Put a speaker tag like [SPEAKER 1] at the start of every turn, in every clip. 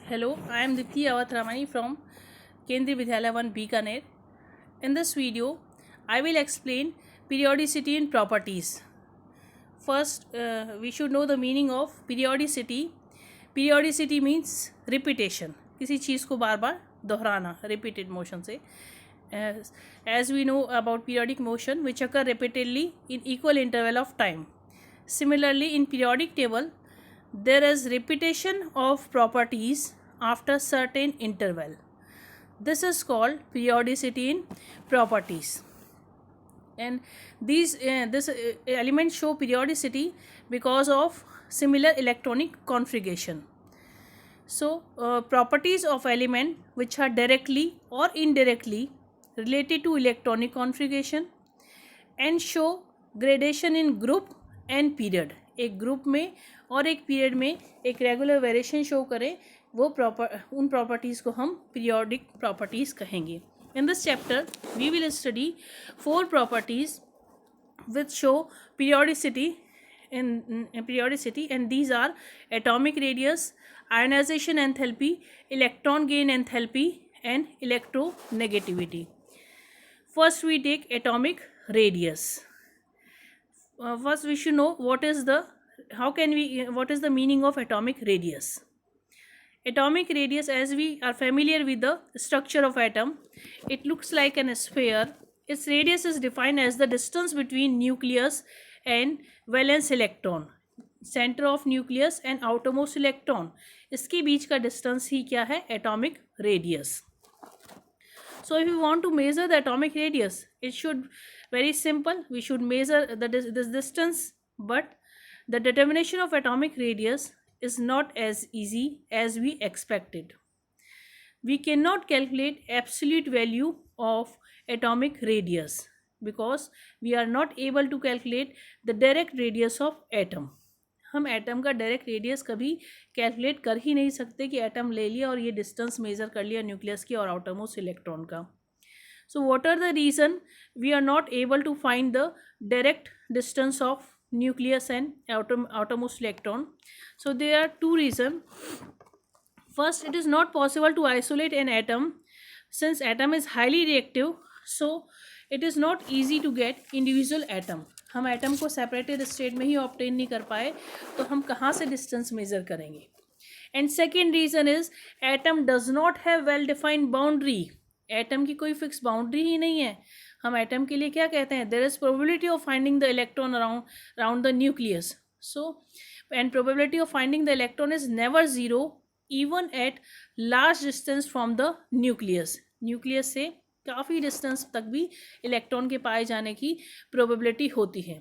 [SPEAKER 1] Hello, I am Dipti Awatramani from Kendriya Vidyalaya 1 Bikaner. In this video, I will explain periodicity and properties. First, we should know the meaning of periodicity. Periodicity means repetition. किसी चीज़ को बार बार दोहराना, repeated motion से. As we know about periodic motion, which occur repeatedly in equal interval of time. Similarly, in periodic table, there is repetition of properties after certain interval. This is called periodicity in properties. And this elements show periodicity because of similar electronic configuration. So, properties of element which are directly or indirectly related to electronic configuration and show gradation in group and period. एक group में और एक period में एक regular variation show करें, वो उन properties को हम पीरियोडिक प्रॉपर्टीज़ कहेंगे. In this chapter, we will study 4 properties which show periodicity, and these are atomic radius, ionization enthalpy, electron gain enthalpy, and electronegativity. First, we take atomic radius. First, we should know what is the meaning of atomic radius. Atomic radius, as we are familiar with the structure of atom, it looks like a sphere. Its radius is defined as the distance between nucleus and valence electron, center of nucleus and outermost electron. इसके बीच का distance ही क्या है? Atomic radius. So if you want to measure the atomic radius, it should very simple. We should measure this distance, but the determination of atomic radius is not as easy as we expected. We cannot calculate absolute value of atomic radius because we are not able to calculate the direct radius of atom. हम atom का direct radius कभी calculate कर ही नहीं सकते कि atom ले लिया और ये डिस्टेंस मेज़र कर लिया न्यूक्लियस की और आउटरमोस्ट इलेक्ट्रॉन का. So what are the reason we are not able to find the direct distance of nucleus and outermost electron? So there are 2 reasons. First, it is not possible to isolate an atom since atom is highly reactive, so it is not easy to get individual atom. हम atom को separated state में ही obtain नहीं कर पाए तो हम कहाँ से डिस्टेंस मेजर करेंगे. And second reason is atom does not have well defined boundary. Atom की कोई फिक्स बाउंड्री ही नहीं है. हम एटम के लिए क्या कहते हैं? There is probability of finding the electron around the nucleus. So and probability of finding the electron is never zero even at large distance from the nucleus. Nucleus से काफ़ी डिस्टेंस तक भी इलेक्ट्रॉन के पाए जाने की प्रोबेबिलिटी होती है.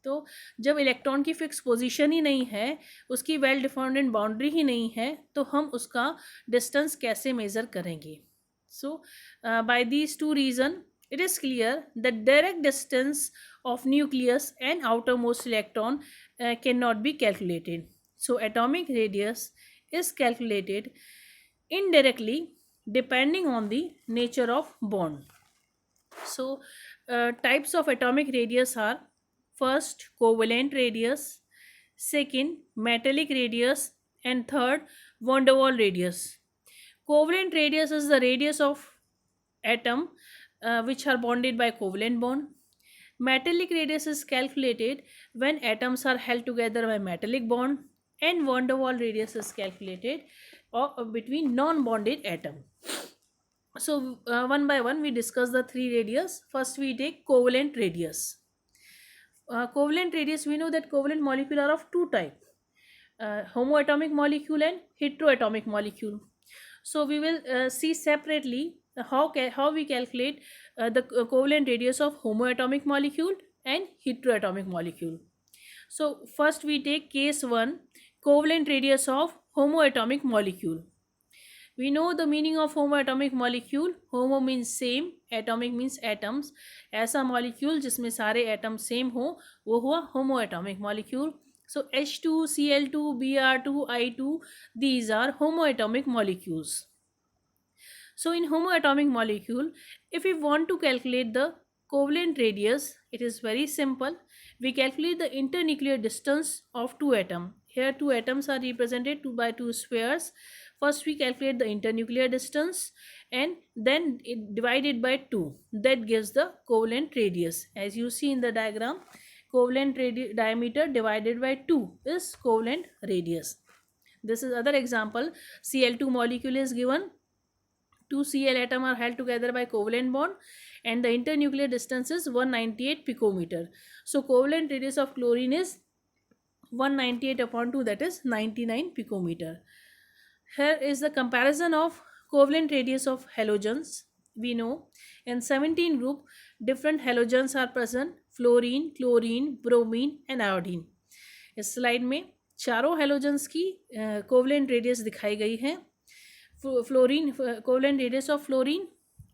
[SPEAKER 1] तो जब इलेक्ट्रॉन की फिक्स पोजीशन ही नहीं है, उसकी वेल डिफाइंड बाउंड्री ही नहीं है, तो हम उसका डिस्टेंस कैसे मेज़र करेंगे? So by these 2 reason it is clear that direct distance of nucleus and outermost electron cannot be calculated. So atomic radius is calculated indirectly depending on the nature of bond. So types of atomic radius are: first, covalent radius; second, metallic radius; and third, van der Waals radius. Covalent radius is the radius of atom which are bonded by covalent bond. Metallic radius is calculated when atoms are held together by metallic bond, and van der Waals radius is calculated between non-bonded atom. So one by one we discuss the 3 radius. First, we take covalent radius. Covalent radius, we know that covalent molecule are of 2 types: homoatomic molecule and heteroatomic molecule. So we will see separately how we calculate the covalent radius of homoatomic molecule and heteroatomic molecule. So first we take case 1, covalent radius of homoatomic molecule. We know the meaning of homoatomic molecule. Homo means same, atomic means atoms. ऐसा molecule जिसमें सारे atoms same हो वो हुआ homoatomic molecule. So H2, Cl2, Br2, I2, these are homoatomic molecules. So in homoatomic molecule, if we want to calculate the covalent radius, it is very simple. We calculate the internuclear distance of 2 atoms. Here two atoms are represented by two spheres. First we calculate the internuclear distance and then it divided by 2. That gives the covalent radius. As you see in the diagram, covalent diameter divided by 2 is covalent radius. This is other example. Cl2 molecule is given. Two Cl atom are held together by covalent bond and the internuclear distance is 198 picometer. So covalent radius of chlorine is 198 upon 2, that is 99 picometer. Here is the comparison of covalent radius of halogens. We know in 17 group different halogens are present: fluorine, chlorine, bromine and iodine. इस slide में चारों halogens की covalent radius दिखाई गई है. Fluorine covalent radius of fluorine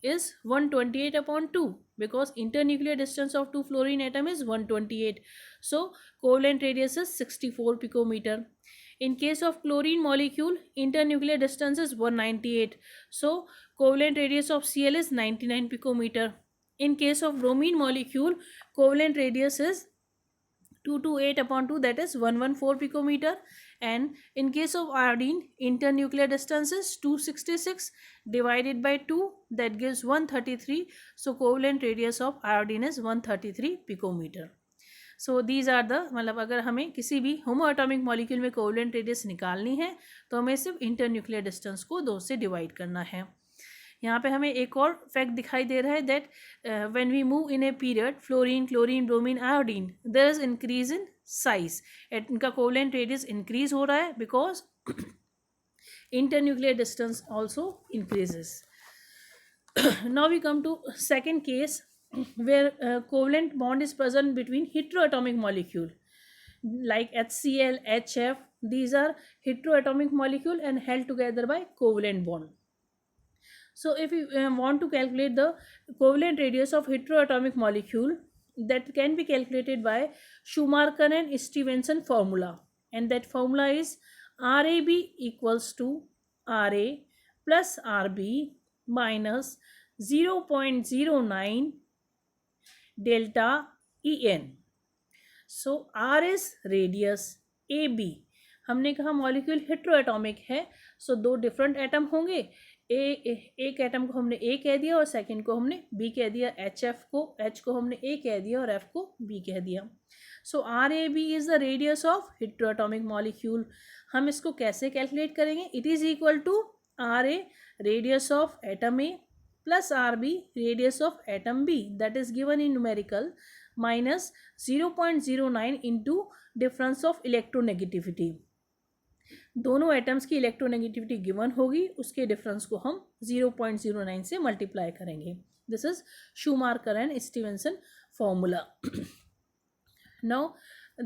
[SPEAKER 1] is 128 upon 2 because internuclear distance of two fluorine atom is 128. So covalent radius is 64 picometer. In case of chlorine molecule, internuclear distance is 198. So covalent radius of Cl is 99 picometer. In case of bromine molecule, covalent radius is 228 upon 2, that is 114 picometer. And in case of iodine, internuclear distance is 266 divided by 2, that gives 133. So covalent radius of iodine is 133 picometer. So these are the, मतलब अगर हमें किसी भी होमोएटॉमिक molecule में covalent radius निकालनी है तो हमें सिर्फ इंटरन्यूक्लियर डिस्टेंस को 2 से डिवाइड करना है. यहाँ पे हमें एक और फैक्ट दिखाई दे रहा है that when we move in a period fluorine, chlorine, bromine, iodine, there is increase in size. इनका कोवलेंट रेडियस इंक्रीज हो रहा है because internuclear distance also increases. Now we come to second case where covalent bond is present between heteroatomic molecule like HCl, HF. These are heteroatomic molecule and held together by covalent bond. So if you want to calculate the covalent radius of heteroatomic molecule, that can be calculated by Schumacher and Stevenson formula, and that formula is RAB equals to RA plus RB minus 0.09 delta En. So R is radius, AB हमने कहा molecule heteroatomic है. सो दो different atom होंगे. एक atom को हमने ए कह दिया और सेकंड को हमने बी कह दिया. एच को हमने ए कह दिया और एफ को बी कह दिया. So R A B is the radius of heteroatomic molecule. हम इसको कैसे कैलकुलेट करेंगे? It is equal to R A radius of atom A plus RB radius of atom B, that is given in numerical, minus 0.09 into difference of electronegativity. दोनों atoms की electronegativity given होगी, उसके difference को हम 0.09 से multiply करेंगे. This is Schomaker and Stevenson formula. Now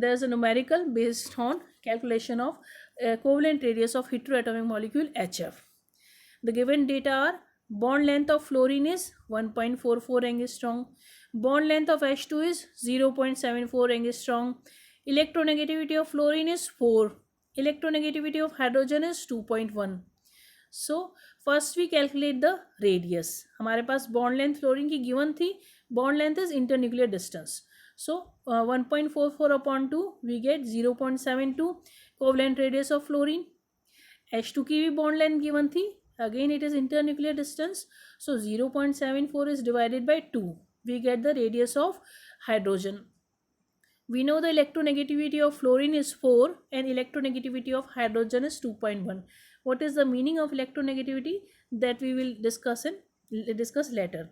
[SPEAKER 1] there is a numerical based on calculation of covalent radius of heteroatomic molecule HF. The given data are: bond length of fluorine is 1.44 angstrom. Bond length of H2 is 0.74 angstrom. Electronegativity of fluorine is 4. Electronegativity of hydrogen is 2.1. So first we calculate the radius. हमारे पास bond length fluorine की given थी. Bond length is internuclear distance. So 1.44 upon 2 we get 0.72 covalent radius of fluorine. H2 की भी bond length given थी. Again it is internuclear distance, so 0.74 is divided by 2. We get the radius of hydrogen. We know the electronegativity of fluorine is 4 and electronegativity of hydrogen is 2.1. What is the meaning of electronegativity? That we will discuss later.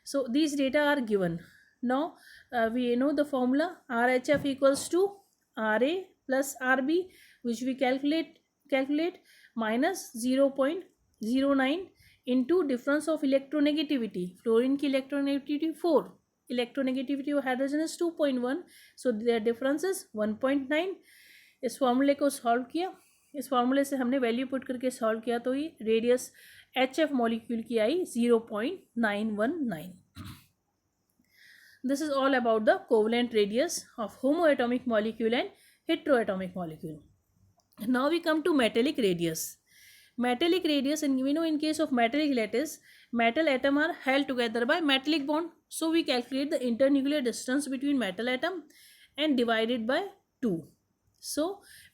[SPEAKER 1] So these data are given. Now we know the formula RHF equals to RA plus RB, which we calculate minus 0.09 into difference of electronegativity. Fluorine की electronegativity 4, electronegativity of hydrogen is 2.1, so their difference is 1.9. इस फॉर्मूले को solve किया. इस फॉर्मूले से हमने value put करके सॉल्व किया तो ये रेडियस HF मॉलिक्यूल की आई 0.919. This is all about the covalent radius of homoatomic molecule and heteroatomic molecule. Now we come to metallic radius. Metallic radius, and we know in case of metallic lattice, metal atom are held together by metallic bond. So we calculate the internuclear distance between metal atom and divide it by 2. So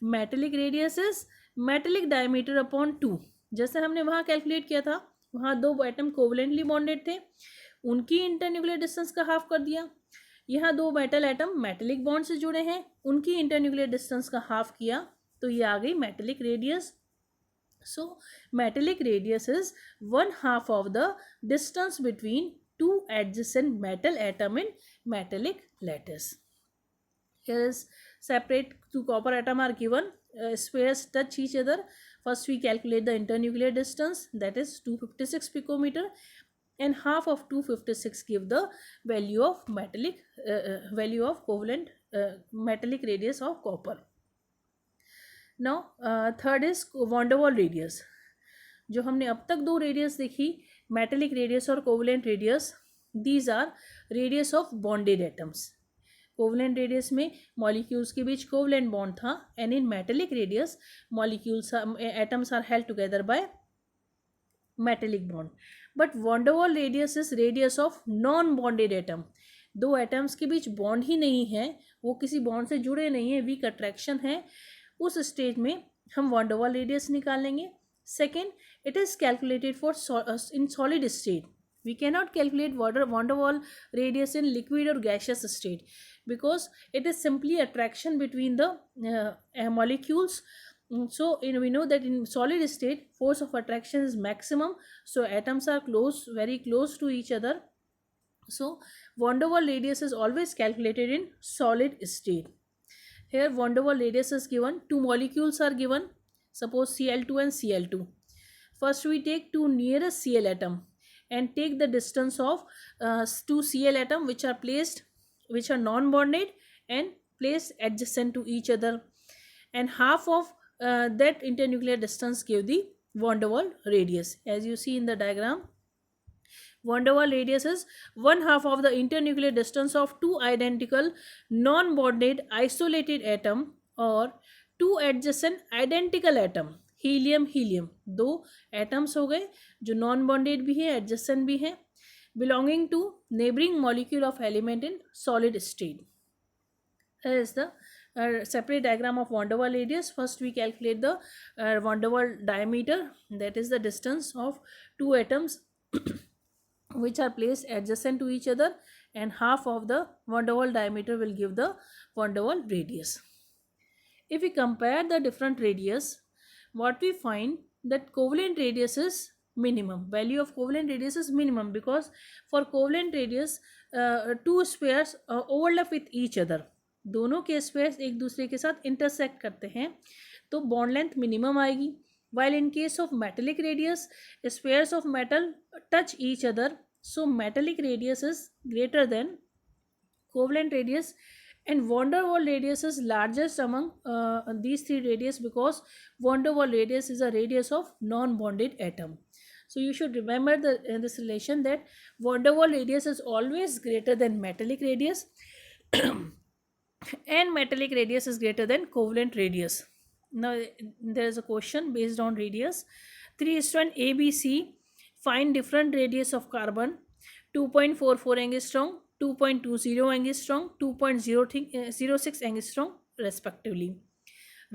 [SPEAKER 1] metallic radius is metallic diameter upon 2. जैसे हमने वहाँ calculate किया था, वहाँ दो atom covalently bonded थे, उनकी internuclear distance का हाफ कर दिया. यहाँ दो मेटल एटम मेटेलिक बॉन्ड से जुड़े हैं, उनकी इंटरन्यूक्लियर डिस्टेंस का हाफ किया, तो ये आ गई metallic radius. So metallic radius is 1/2 of the distance between two adjacent metal atom in metallic lattice. Here is separate two copper atom are given, spheres touch each other. First we calculate the internuclear distance, that is 256 picometer, and half of 256 give the value of value of covalent metallic radius of copper. Now third is van der Waals radius. जो हमने अब तक दो radius देखी, metallic radius और covalent radius, these are radius of bonded atoms. Covalent radius में molecules के बीच कोवलेंट बॉन्ड था, and in metallic radius molecules atoms are held together by metallic bond. But van der Waals radius is radius of non bonded atom. दो atoms के बीच bond ही नहीं है, वो किसी बॉन्ड से जुड़े नहीं है, वीक अट्रैक्शन है, उस स्टेज में हम वॉन्डरवॉल रेडियस निकालेंगे. Second, it is calculated for in solid state. We can not calculate van der Waals radius in liquid और gaseous state, because it is simply attraction between the molecules. So we know that in solid state force of attraction is maximum, so atoms are very close to each other. So van der Waals radius is always calculated in solid state. Here van der Waals radius is given, two molecules are given, suppose Cl2 and Cl2. First we take two nearest Cl atom and take the distance of two Cl atom which are non-bonded and placed adjacent to each other, and half of that internuclear distance give the van der Waals radius. As you see in the diagram, van der Waals radius is 1/2 of the internuclear distance of two identical non-bonded isolated atom or two adjacent identical atom. Helium helium दो atoms हो गए जो non bonded भी है, adjacent भी है, belonging to neighbouring molecule of element in solid state. Here is the separate diagram of van der Waals radius. First we calculate the van der Waals diameter, that is the distance of two atoms which are placed adjacent to each other, and half of the van der Waals diameter will give the van der Waals radius. If we compare the different radius, what we find that covalent radius is minimum. Value of covalent radius is minimum because for covalent radius two spheres overlap with each other. दोनों के spheres एक दूसरे के साथ intersect करते हैं, तो bond length minimum आएगी. While in case of metallic radius spheres of metal touch each other, so metallic radius is greater than covalent radius, and van der Waals radius is largest among these three radius because van der Waals radius is a radius of non-bonded atom. So you should remember this relation that van der Waals radius is always greater than metallic radius and metallic radius is greater than covalent radius. Now there is a question based on radius. 3:1 ABC, find different radius of carbon. 2.44 angstrom, 2.20 angstrom, 2.06 angstrom respectively.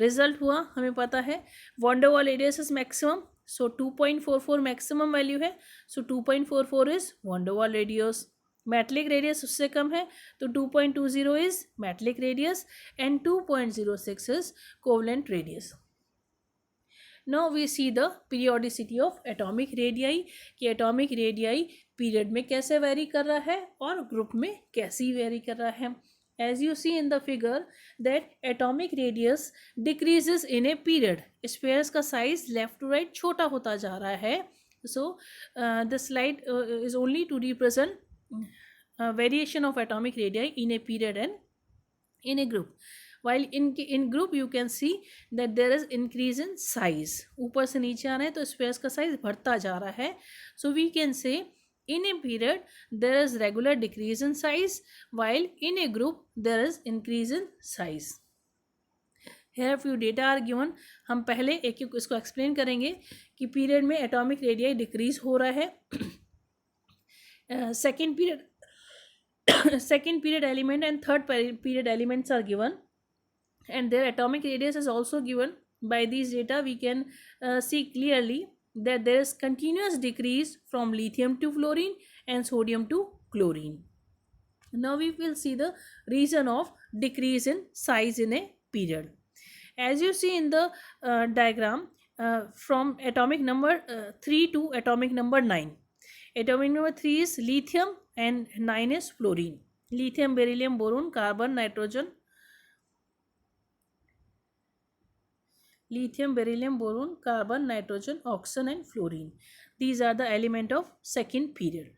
[SPEAKER 1] Result हुआ हमें पता है van der Waals radius is maximum, so 2.44 maximum value है, so 2.44 is van der Waals radius. Metallic radius उससे कम है तो 2.20 is metallic radius and 2.06 is covalent radius. Now we see the periodicity of atomic radii, कि atomic radii period में कैसे very कर रहा है और ग्रुप में कैसे वेरी कर रहा है. As you see in the figure that atomic radius decreases in a period. Spheres का साइज लेफ्ट टू राइट छोटा होता जा रहा है. So the slide is only to represent variation of atomic radii in a period and in a group. While in group you can see that there is increase in size. ऊपर से नीचे आ रहे हैं तो स्पेस का size बढ़ता जा रहा है. So we can say in a period there is regular decrease in size, while in a group there is increase in size. Here few data are given. हम पहले एक एक इसको एक्सप्लेन करेंगे कि पीरियड में एटॉमिक रेडियाई डिक्रीज हो रहा है. Second period element and third period elements are given, and their atomic radius is also given. By these data we can see clearly that there is continuous decrease from lithium to fluorine and sodium to chlorine. Now we will see the reason of decrease in size in a period. As you see in the diagram, from atomic number 3 to atomic number 9. Atomic number 3 is lithium and 9 is fluorine. Lithium, beryllium, boron, carbon, nitrogen. Lithium, beryllium, boron, carbon, nitrogen, oxygen and fluorine. These are the element of second period.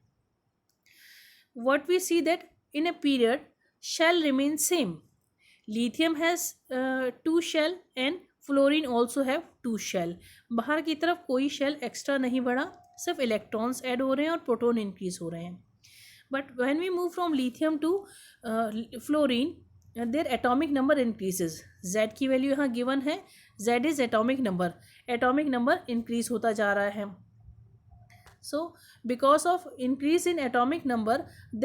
[SPEAKER 1] What we see that in a period, shell remains same. Lithium has two shell and fluorine also have two shell. बाहर की तरफ कोई shell extra नहीं बढ़ा, सिर्फ electrons add हो रहे हैं और प्रोटॉन इंक्रीज हो रहे हैं. But when we move from lithium to fluorine, their atomic number increases. Z की वैल्यू यहाँ गिवन है, Z is atomic number. Atomic number increase होता जा रहा है. So because of increase in atomic number,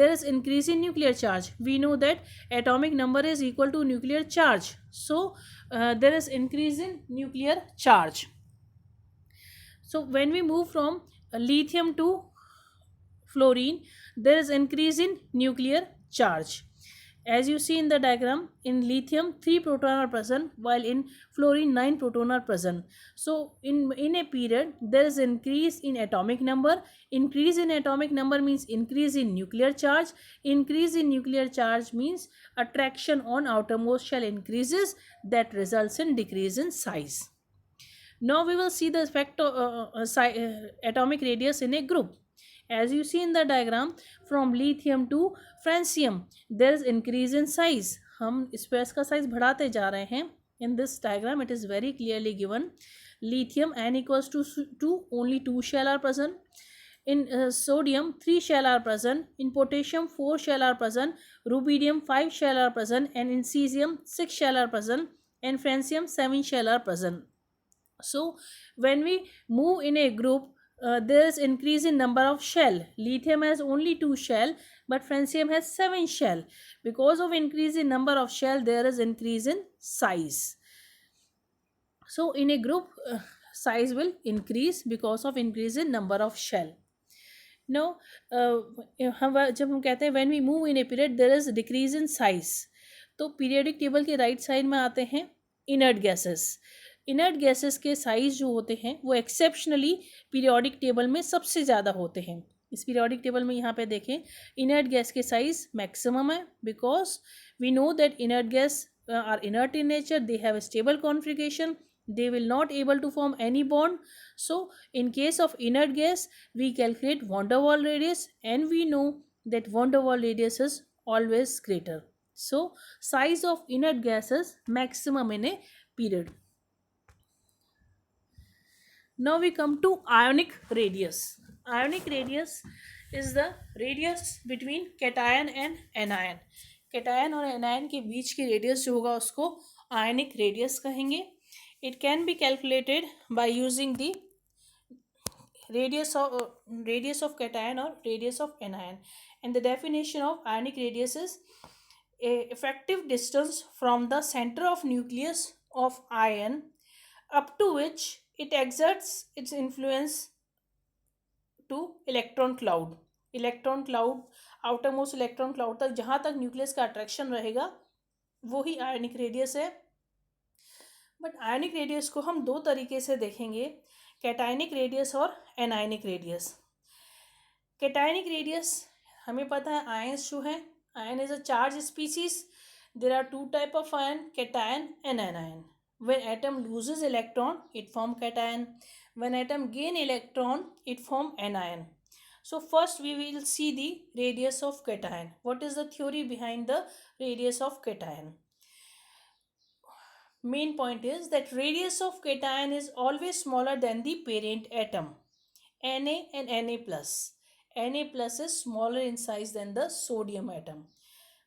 [SPEAKER 1] there is increase in nuclear charge. We know that atomic number is equal to nuclear charge. So there is increase in nuclear charge. So when we move from lithium to fluorine, there is increase in nuclear charge. As you see in the diagram, in lithium 3 proton are present, while in fluorine 9 proton are present. So in a period there is increase in atomic number. Increase in atomic number means increase in nuclear charge. Increase in nuclear charge means attraction on outermost shell increases, that results in decrease in size. Now we will see the effect of atomic radius in a group. As you see in the diagram, from lithium to francium, there is increase in size. हम space का size बढ़ाते जा रहे हैं. In this diagram, it is very clearly given. Lithium n equals to 2, only 2 shell are present. In sodium, 3 shell are present. In potassium, 4 shell are present. Rubidium, 5 shell are present. And in cesium, 6 shell are present. And francium, 7 shell are present. So when we move in a group, there is increase in number of shell. Lithium has only 2 shell, but francium has 7 shell. Because of increase in number of shell, there is increase in size. So in a group, size will increase because of increase in number of shell. Now जब हम कहते हैं when we move in a period, there is decrease in size. तो periodic table के right side में आते हैं inert gases. Inert gases के साइज जो होते हैं वो एक्सेप्शनली पीरियोडिक टेबल में सबसे ज़्यादा होते हैं. इस पीरियोडिक टेबल में यहाँ पे देखें, इनर्ट गैस के साइज मैक्सिमम है, because we know that inert gas are inert in nature, they have a stable configuration, they will not able to form any bond. So in case of inert gas, we calculate van der Waals radius, and we know that van der Waals radius is always greater. So size of inert gas is maximum in a period. Now we come to ionic radius. Ionic radius is the radius between cation and anion. cation और anion के बीच की radius जो होगा उसको ionic radius कहेंगे. It can be calculated by using the radius of cation or radius of anion. And the definition of ionic radius is a effective distance from the center of nucleus of ion up to which it exerts its influence to electron cloud. Electron cloud, outermost electron cloud तक, जहाँ तक nucleus का attraction रहेगा वो ही ionic radius है. But ionic radius को हम 2 तरीके से देखेंगे, कैटायनिक रेडियस और एनायनिक रेडियस. कैटायनिक रेडियस हमें पता है आयंस जो है, ion is a charge species. There are 2 type of ion, cation and anion. When atom loses electron, it form cation. When atom gain electron, it form anion. So first we will see the radius of cation. What is the theory behind the radius of cation? Main point is that radius of cation is always smaller than the parent atom, Na and Na plus. Na plus is smaller in size than the sodium atom.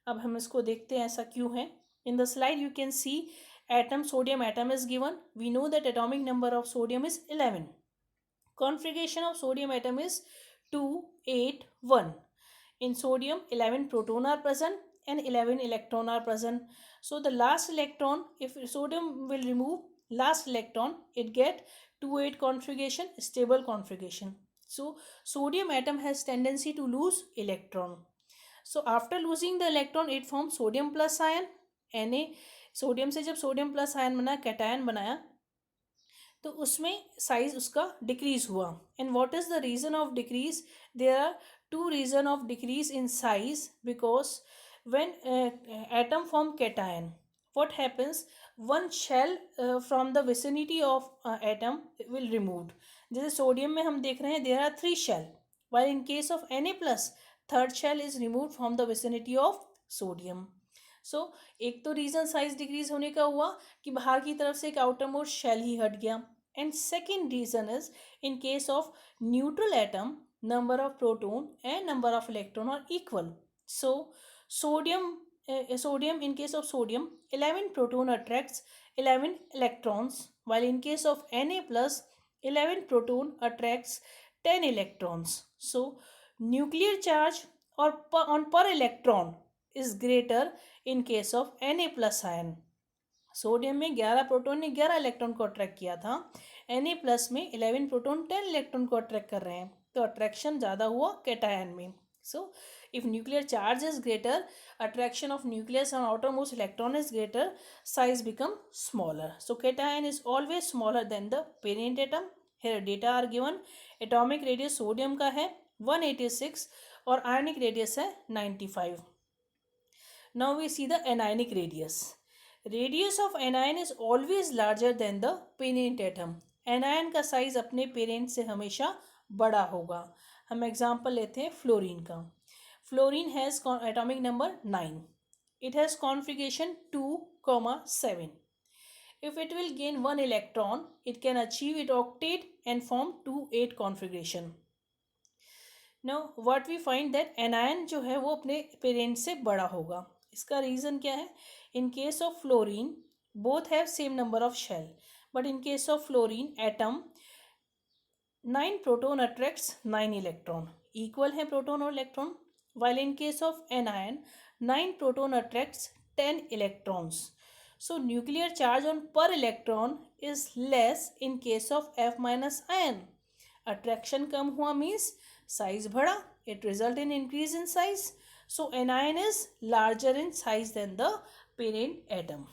[SPEAKER 1] अब हम इसको देखते हैं ऐसा क्यों है. In the slide you can see atom, sodium atom is given. We know that atomic number of sodium is 11. Configuration of sodium atom is 2, 8, 1. In sodium, 11 proton are present and 11 electron are present. So the last electron, if sodium will remove last electron, it get 2-8 configuration, stable configuration. So sodium atom has tendency to lose electron. So after losing the electron, it forms sodium plus ion. Na sodium से जब sodium plus ion बना, cation बनाया, तो उसमें size उसका decrease हुआ. And what is the reason of decrease? There are two reason of decrease in size. Because when atom form cation, what happens, one shell from the vicinity of atom will removed. जैसे sodium में हम देख रहे हैं, there are 3 shell, while in case of Na plus, third shell is removed from the vicinity of sodium. So एक तो reason size decrease होने का हुआ कि बाहर की तरफ से एक आउटर मोस्ट शेल ही हट गया. And second reason is in case of neutral atom, number of proton and number of electron are equal. So sodium in case of sodium, 11 proton attracts 11 electrons, while in case of Na plus, 11 proton attracts 10 electrons. So nuclear charge or on per electron is greater in case of Na plus ion. Sodium में 11 proton ने 11 electron को attract किया था. Na plus में 11 proton 10 electron को attract कर रहे हैं, तो अट्रैक्शन ज़्यादा हुआ कैटायन में. So if nuclear charge is greater, attraction of nucleus and outermost electron is greater, size become smaller. So cation is always smaller than the parent atom. Here data are given. Atomic radius sodium का है 186 और ionic radius है 95. Now we see the anionic radius. Radius of anion is always larger than the parent atom. Anion का size अपने parent से हमेशा बड़ा होगा. हम एग्जाम्पल लेते हैं फ्लोरीन का. Fluorine has atomic number 9. It has configuration 2,7. if it will gain 1 electron, it can achieve it octet and form 2,8 configuration. Now what we find that anion जो है वो अपने पेरेंट से बड़ा होगा. इसका रीज़न क्या है? In case of fluorine, both have same number of shell, but in case of fluorine atom, 9 proton attracts 9 electron, equal है proton और electron, while in case of anion 9 proton attracts 10 electrons. So nuclear charge on per electron is less in case of F minus ion. Attraction कम हुआ means size बढ़ा, it result in increase in size. So anion is larger in size than the parent atom.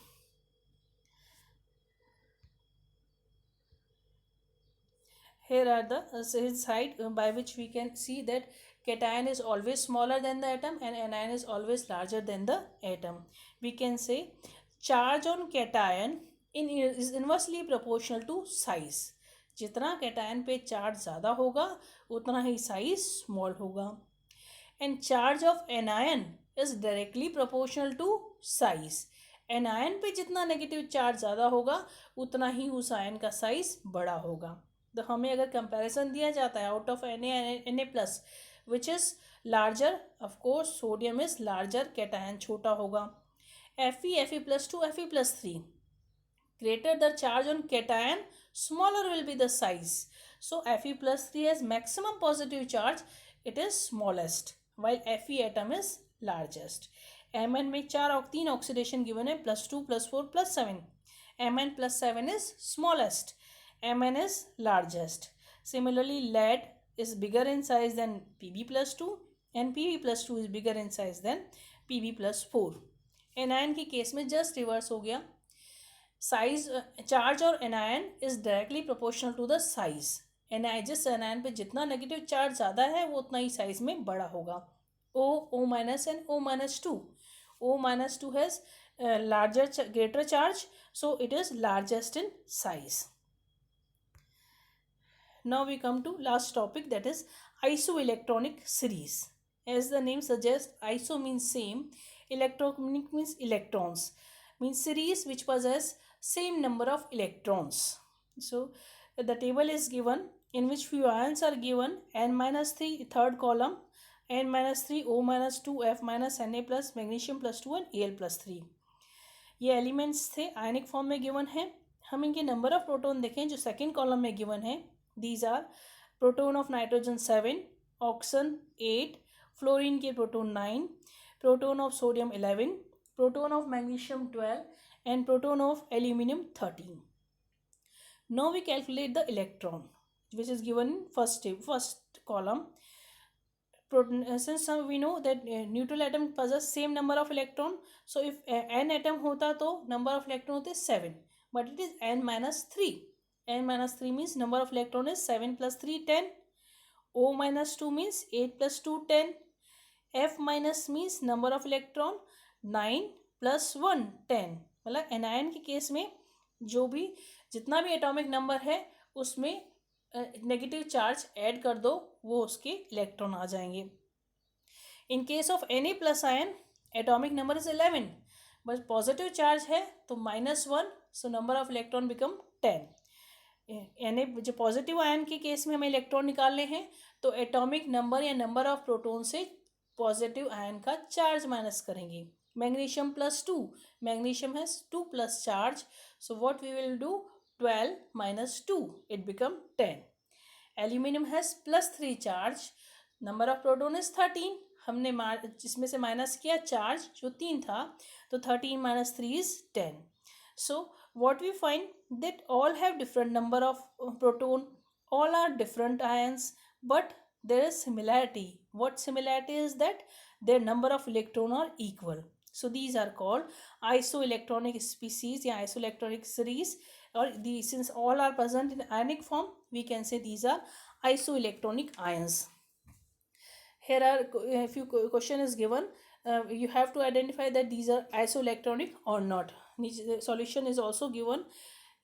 [SPEAKER 1] Here are the side by which we can see that cation is always smaller than the atom and anion is always larger than the atom. We can say charge on cation is inversely proportional to size. जितना cation पे charge ज़्यादा होगा उतना ही size small होगा. And charge of anion is directly proportional to size. anion पे जितना negative charge ज़्यादा होगा उतना ही उस आयन का साइज बड़ा होगा. तो हमें अगर कंपैरिजन दिया जाता है out of Na plus which is larger, of course sodium is larger, cation छोटा होगा. Fe plus 2, Fe plus 3, greater the charge on cation, smaller will be the size. So Fe plus 3 has maximum positive charge, it is smallest, while Fe atom is largest. Mn में 3 oxidation given है, +2 +4 +7. Mn plus 7 is smallest, Mn is largest. Similarly, lead is bigger in size than Pb plus 2 and Pb plus 2 is bigger in size than Pb plus 4. anion के case में just reverse हो गया. Size charge और anion is directly proportional to the size. जिस anion पे जितना negative charge ज़्यादा है वो उतना ही साइज में बड़ा होगा. O minus and O minus 2. O minus 2 has greater charge, so it is largest in size. Now we come to last topic, that is isoelectronic series. As the name suggests, iso means same, electronic means electrons, means series which possess same number of electrons. So the table is given in which few ions are given: N-3 third column, N-3 O minus 2 F minus Na plus magnesium plus 2 and Al plus 3. ये elements थे, ionic form में given है. हम इनके number of proton देखें जो second column में given है. These are proton of nitrogen 7, oxygen 8, fluorine के proton 9, proton of sodium 11, proton of magnesium 12, and proton of aluminum 13. Now we calculate the electron, which is given in first column. Since we know that neutral atom possess same number of electron, so if n atom hota to number of electron hote 7, but it is n minus 3. n minus 3 means number of electron is 7 plus 3 10. O minus 2 means 8 plus 2 10. F minus means number of electron 9 plus 1 10. मतलब anion के case में जो भी जितना भी atomic number है उसमें negative charge add कर दो, वो उसके इलेक्ट्रॉन आ जाएंगे. In case of Na plus ion atomic number is 11, but positive charge है तो -1, so number of electron become 10. Na जो पॉजिटिव आयन के केस में हमें इलेक्ट्रॉन निकालने हैं तो एटॉमिक नंबर या नंबर ऑफ प्रोटॉन से पॉजिटिव आयन का चार्ज माइनस करेंगे. Magnesium plus 2, magnesium has 2 plus charge, so what we will do, 12 minus 2, it become 10. Aluminum has plus 3 charge, number of proton is 13. हमने जिसमें से minus किया charge जो 3 था, तो 13 minus 3 is 10. So what we find that all have different number of proton, all are different ions, but there is similarity. What similarity is that their number of electron are equal. So these are called isoelectronic species या isoelectronic series, or since all are present in ionic form, we can say these are isoelectronic ions. Here are a few question is given, you have to identify that these are isoelectronic or not. The solution is also given.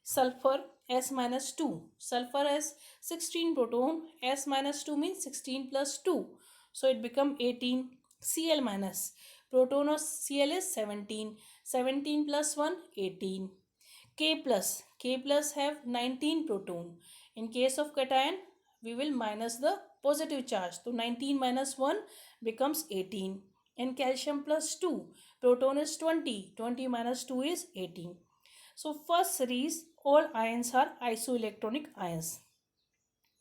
[SPEAKER 1] Sulfur S minus 2, sulfur has 16 proton, S minus 2 means 16 plus 2, so it become 18. Cl minus, proton of Cl is 17, 17 plus 1 18. K plus have 19 proton. In case of cation, we will minus the positive charge, so 19 minus 1 becomes 18. And calcium plus 2, proton is 20, 20 minus 2 is 18. So first series, all ions are isoelectronic ions.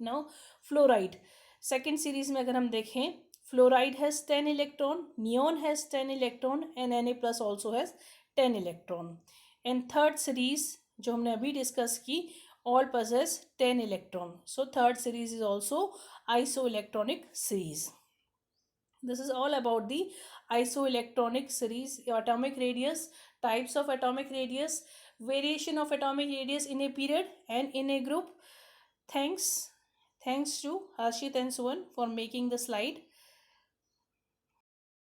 [SPEAKER 1] Now fluoride, second series में अगर हम देखें, fluoride has 10 electron, neon has 10 electron, and Na plus also has 10 electron. And third series जो हमने अभी discuss की, all possess 10 electron. So third series is also isoelectronic series. This is all about the isoelectronic series, atomic radius, types of atomic radius, variation of atomic radius in a period and in a group. Thanks to Harshit and Suvan for making the slide.